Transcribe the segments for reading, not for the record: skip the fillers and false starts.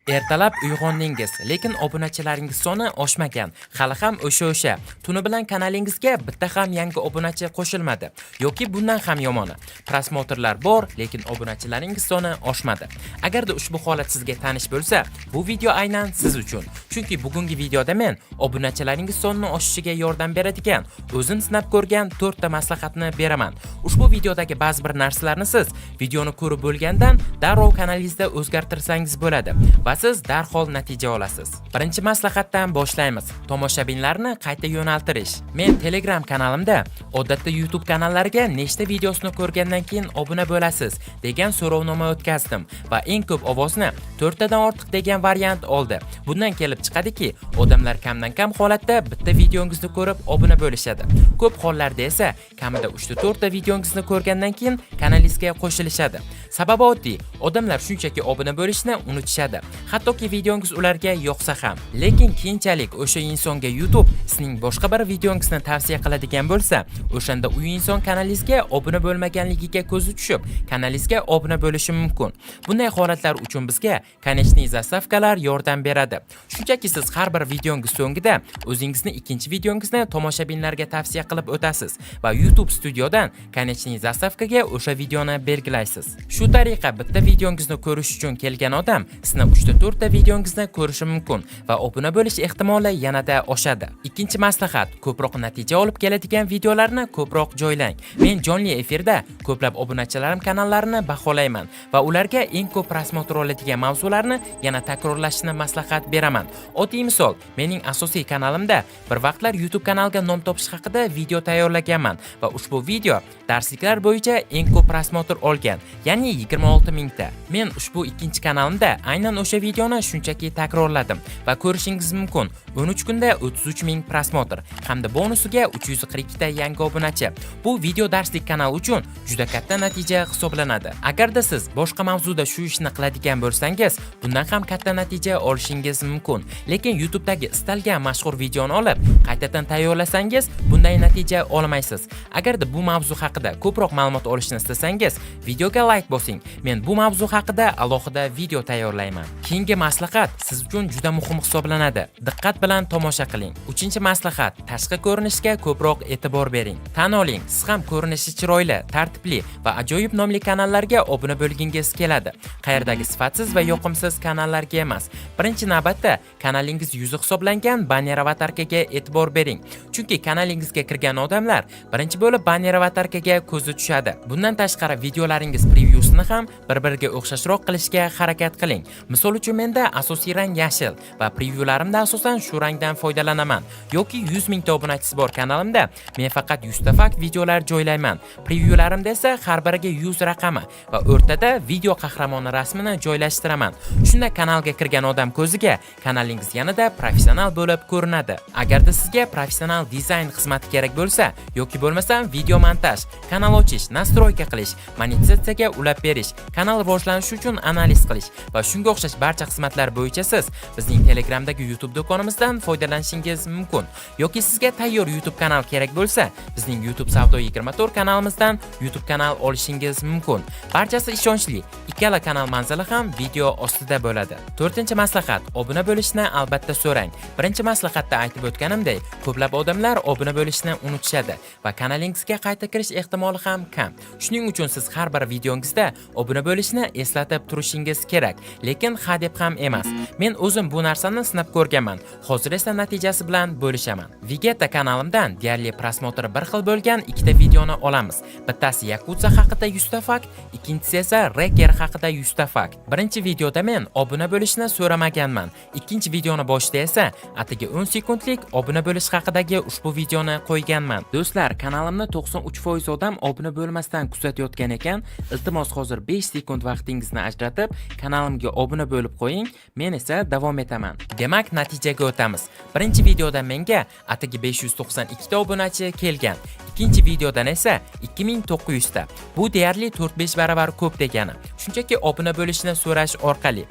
Ertalab uyg'ondingiz, lekin obunachilaringiz soni oshmagan. Hali ham o'sha. Tuni bilan kanalingizga bitta ham yangi obunachi qo'shilmadi yoki bundan ham yomoni. Prosmotrlar bor, lekin obunachilaringiz soni oshmadi. Agarda ushbu holat sizga tanish bo'lsa, bu video aynan siz uchun. Chunki bugungi videoda men obunachilaringiz sonining oshishiga yordam beradigan, o'zim sinab ko'rgan 4 ta maslahatni beraman. Ushbu videodagi ba'zi bir narsalarni siz videoni ko'rib bo'lgandan darrov kanalingizda o'zgartirsangiz bo'ladi va siz darhol natija olasiz. Birinchi maslahatdan boshlaymiz. Tomoshabinlarni qayta yo'naltirish. Men Telegram kanalimda odatda YouTube kanallariga nechta videosini ko'rgandan keyin obuna bo'lasiz degan so'rovnoma o'tkazdim va eng ko'p ovozni 4 tadan ortiq degan variant oldi. Bundan kelib chiqadiki, odamlar kamdan kam holatda bitta videongizni ko'rib obuna bo'lishadi. Ko'p hollarda esa kamida 3 ta 4 ta videongizni ko'rgandan keyin kanalingizga qo'shilishadi. Sababi oddiy, odamlar shunchaki obuna bo'lishni unutishadi. Hattoki videongiz ularga yoqsa ham. Lekin keyinchalik o'sha insonga YouTube sizning boshqa bir videongizni tavsiya qiladigan bo'lsa, o'shanda u inson kanalingizga obuna bo'lmaganligiga ko'zi tushib, kanalingizga obuna bo'lishi mumkin. Bunday holatlar uchun bizga konechniy zastavkalar yordam beradi. Shunchaki siz har bir videongiz so'ngida o'zingizni ikkinchi videongizni tomoshabinlarga tavsiya qilib o'tasiz va YouTube studiodan konechniy zastavkaga o'sha videoni belgilaysiz. Shu tariqa bitta videongizni ko'rish uchun kelgan odam sizni 3 ta 4 ta videongizni ko'rishi mumkin va obuna bo'lish ehtimoli yanada oshadi. Ikkinchi maslahat: ko'proq natija olib keladigan videolarni ko'proq joylang. Men jonli efirda ko'plab obunachilarim kanallarini baholayman va ularga eng ko'p prosmotr oladigan mavzularni yana takrorlashni maslahat beraman. Oddiy misol, mening asosiy kanalimda bir vaqtlar YouTube kanalga nom topish haqida video tayyorlaganman va ushbu video darsliklar bo'yicha eng ko'p prosmotr olgan, ya'ni 26 mingta. Men ushbu ikkinchi kanalimda aynan o'sha videoni shunchaki takrorladim va ko'rishingiz mumkin. 13 kunda 33 ming prosmotr hamda bonusiga 342 ta yangi obunachi. Bu video darslik kanal uchun juda katta natija hisoblanadi. Agarda siz boshqa mavzuda shu ishni qiladigan bo'lsangiz, bundan ham katta natija olishingiz mumkin. Lekin YouTube'dagi istalgan mashhur videoni olib, qaytadan tayyorlasangiz, bunday natija olmaysiz. Agarda bu mavzu haqida ko'proq ma'lumot olishni istasangiz, videoga like bosing. Men bu mavzu haqida alohida video tayyorlayman. Keyingi maslahat siz uchun juda muhim hisoblanadi. Diqqat bilan tomosha qiling. 3-maslahat: tashqi ko'rinishga ko'proq e'tibor bering. Tan oling, siz ham ko'rinishi chiroyli, tartibli va ajoyib nomli kanallarga obuna bo'lgingiz keladi. Qayerdagi sifatsiz va yoqimsiz kanallarga emas. Birinchi navbatda kanalingiz yuzi hisoblangan banner avatarkaga e'tibor bering. Chunki kanalingizga kirgan odamlar birinchi bo'lib banner avatarkaga ko'zi tushadi. Bundan tashqari videolaringiz prevyusini ham bir-biriga o'xshashroq qilishga harakat qiling. Misol uchun menda asosiy rang yashil va prevyularimda asosan shu rangdan foydalanaman. Yoki 100 mingta obunachisi bor kanalimda men faqat 100 ta fakt videolar joylayman. Prevyularimda esa har biriga 100 raqami va o'rtada video qahramoni rasmini joylashtiraman. Shunda kanalga kirgan odam ko'ziga kanalingiz yanada professional bo'lib ko'rinadi. Agarda sizga professional dizayn xizmati kerak bo'lsa yoki bo'lmasam video montaj, kanal ochish, nastroyka qilish, monetizatsiyaga ulab berish, kanal rivojlanishi uchun analiz qilish va shunga o'xshash barcha xizmatlar bo'yicha siz bizning Telegramdagi YouTube do'konimizdan foydalanishingiz mumkin. Yoki sizga tayyor YouTube kanal kerak bo'lsa, bizning YouTube Savdo 24 kanalimizdan YouTube kanal olishingiz mumkin. Barchasi ishonchli. Ikkala kanal manzili ham video ostida bo'ladi. 4-maslahat: obuna bo'lishni albatta so'rang. Birinchi maslahatda aytib o'tganimdek, ko'plab odamlar obuna bo'lishni unutishadi va kanalingizga qayta kirish ehtimoli ham kam. Shuning uchun siz har bir videongizda obuna bo'lishni eslatib turishingiz kerak, lekin hadeb ham emas. Men o'zim bu narsani sinab ko'rganman. Hozir esa natijasi bilan bo'lishaman. Vegeta kanalimdan deyarli prosmotri bir xil bo'lgan ikkita videoni olamiz. Bittasi Yakuza haqida 100 ta fakt, ikkinchisi esa Reker haqida 100 ta fakt. Birinchi videoda men obuna bo'lishni so'ramaganman. Ikkinchi videoni boshida esa atigi 10 sekundlik obuna bo'lish haqidagi ushbu videoni qo'yganman. Do'stlar, kanalimni 93% odam obuna bo'lmasdan kuzatayotgan ekan. Iltimos hozir 5 sekund vaqtingizni ajratib, kanalimga obuna bo'lib qo'ying. Men esa davom etaman. Demak, natijaga o'tamiz. Birinchi videoda menga atigi 592 ta obunachi kelgan. Ikkinchi videodan esa 2900 ta. Bu deyarli 4-5 barobar ko'p degani. Shunchaki obuna bo'lishni so'rash orqali.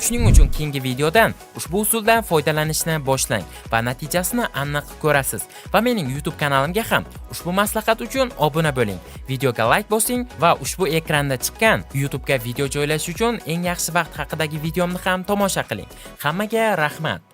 Shuning uchun keyingi videodan ushbu usuldan foydalanishni boshlang va natijasini aniq ko'rasiz. Va mening YouTube kanalimga ham ushbu maslahat uchun obuna bo'ling. Videoga like bosing va ushbu ekranda chiqqan YouTube ga video joylash uchun eng yaxshi vaqt haqidagi videomni ham tomosha qiling. Hammaga rahmat.